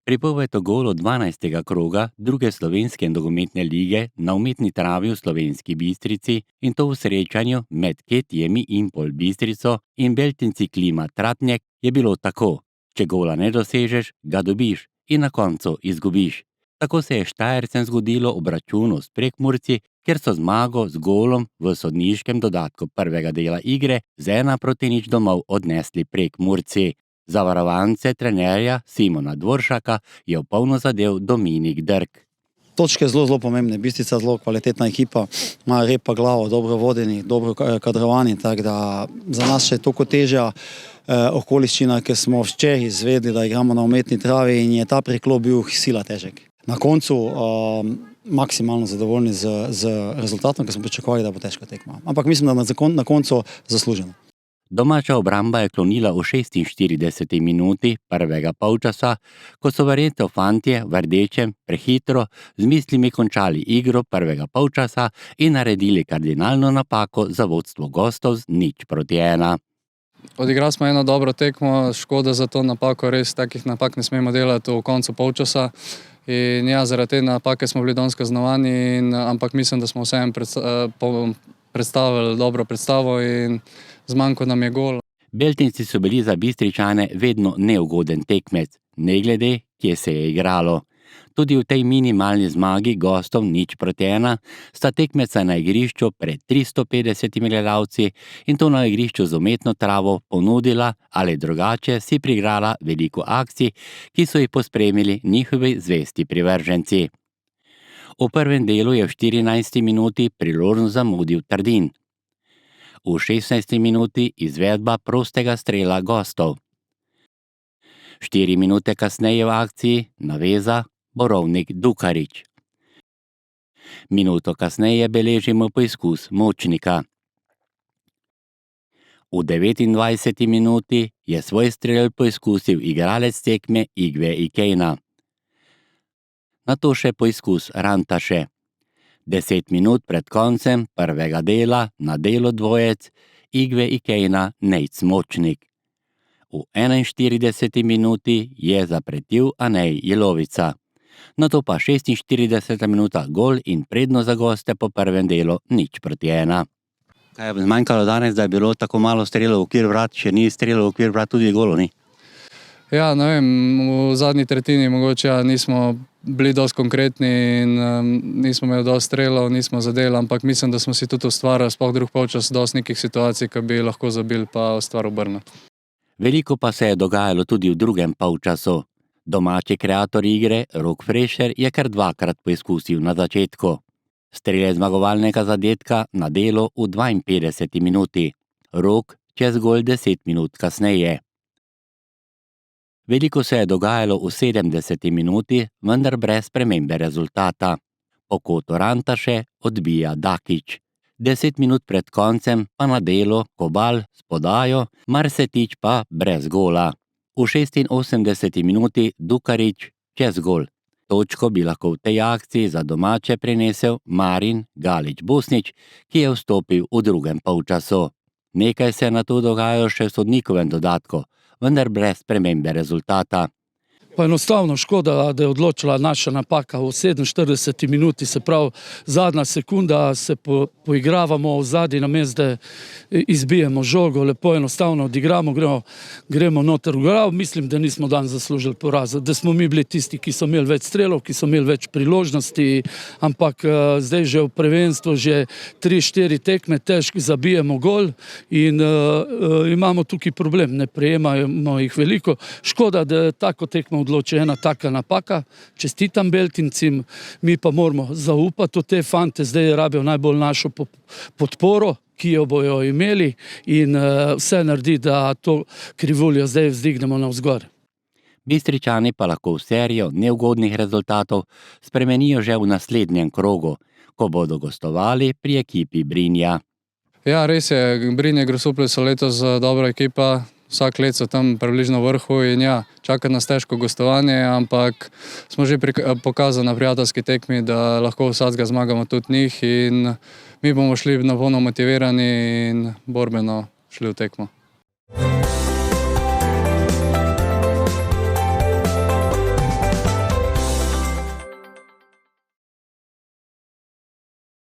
Pripoved o golu 12. kroga druge slovenske nogometne lige na umetni travi v Slovenski Bistrici in to v srečanju med Ketijemi Impol Bistrico in Beltinci Klima Tratnjek je bilo tako: če gola ne dosežeš, ga dobiš in na koncu izgubiš. Tako se je Štajercem zgodilo obračunu s Prekmurci, kjer so zmago z golom v sodniškem dodatku prvega dela igre z 1-0 domov odnesli Prekmurci. Zavarovance trenerja Simona Dvoršaka je v polno zadev Dominik Drk. Točke zelo pomembne, Bistrica zelo kvalitetna ekipa, ima repa glavo, dobro vodeni, dobro kadrovani, tako da za nas še toliko težja okoliščina, ker smo včeraj izvedeli, da igramo na umetni travi in je ta preklop bil sila težek. Na koncu maksimalno zadovoljni z rezultatom, ker smo pričakovali, da bo težka tekma. Ampak mislim, da na koncu zasluženo. Domača obramba je klonila v 46. minuti prvega polčasa, ko so verjetno fantje v rdečem prehitro z mislimi končali igro prvega polčasa in naredili kardinalno napako za vodstvo gostov z 0-1. Odigrali smo eno dobro tekmo, škoda za to napako, res takih napak ne smemo delati v koncu polčasa. In ja, zaradi te napake smo bili danes kaznovani, ampak mislim, da smo vseeno predstavili dobro predstavo in zmanjko nam je gol. Beltinci so bili za Bistričane vedno neugoden tekmec, ne glede, kje se je igralo. Tudi v tej minimalni zmagi gostov 0-1 sta tekmeca na igrišču pred 350 gledalci in to na igrišču z umetno travo ponudila ali drugače si priigrala veliko akcij, ki so jih pospremili njihovi zvesti privrženci. V prvem delu je v 14. minuti priložnost zamudil Trdin. V 16. minuti izvedba prostega strela gostov. 4 minute kasneje v akciji naveza Borovnik Dukarič. Minuto kasneje beležimo poizkus Močnika. V 29. minuti je svoj strel poizkusil igralec tekme Igve Ikejna. Nato še poizkus Rantaše. 10 minut pred koncem prvega dela na delo dvojec Igve Ikejna Nejc Močnik. V 41. minuti je zapretil Anej Jelovica. Nato pa 46. minuta gol in prednost za goste po prvem delu 0-1. Kaj je zmanjkalo danes, da je bilo tako malo strelov v okvir vrat, še ni strelov v okvir vrat tudi golo, ni? Ja, ne vem, v zadnji tretjini mogoče nismo bili dosti konkretni in nismo imeli dosti strelov, nismo zadeli, ampak mislim, da smo si tudi ustvarili, sploh drug polčas, dosti nekih situacij, ki bi lahko zabili pa stvar obrnili. Veliko pa se je dogajalo tudi v drugem polčasu. Domači kreator igre Rok Frešer je kar dvakrat poizkusil na začetku. Strelec zmagovalnega zadetka na delu v 52. minuti. Rok čez gol 10 minut kasneje. Veliko se je dogajalo v 70. minuti, vendar brez spremembe rezultata. Po kotu Rantaše odbija Dakič. 10 minut pred koncem pa na delu Kobal s podajo, Marsetič pa brez gola. V 86. minuti Dukarič čez gol. Točko bi lahko v tej akciji za domače prinesel Marin Galič-Bosnič, ki je vstopil v drugem polčasu. Nekaj se je nato dogajalo še v sodnikovem dodatku, vendar brez spremembe rezultata. Pa enostavno škoda, da je odločila naša napaka v 47. minuti, se pravi zadnja sekunda, se poigravamo v zadnji namesto, da izbijemo žogo, lepo enostavno odigramo, gremo noter v glav. Mislim, da nismo dan zaslužili poraza, da smo mi bili tisti, ki so imeli več strelov, ki so imeli več priložnosti, ampak zdaj že v prvenstvu, že 3-4 tekme težko zabijemo gol in imamo tukaj problem, ne prejemamo jih veliko. Škoda, da tako tekmo odloči ena taka napaka, čestitam Beltincim, mi pa moramo zaupati v te fante, zdaj rabijo najbolj našo podporo, ki jo bojo imeli in vse naredi, da to krivuljo zdaj vzdignemo navzgor. Bistričani pa lahko v serijo neugodnih rezultatov spremenijo že v naslednjem krogu, ko bodo gostovali pri ekipi Brinja. Ja, res je, Brinje Grosuplje so letos dobra ekipa, vsak let so tam približno v vrhu in ja, čaka nas težko gostovanje, ampak smo že pokazali na prijateljski tekmi, da lahko vsakega zmagamo tudi njih in mi bomo šli na polno motivirani in borbeno šli v tekmo.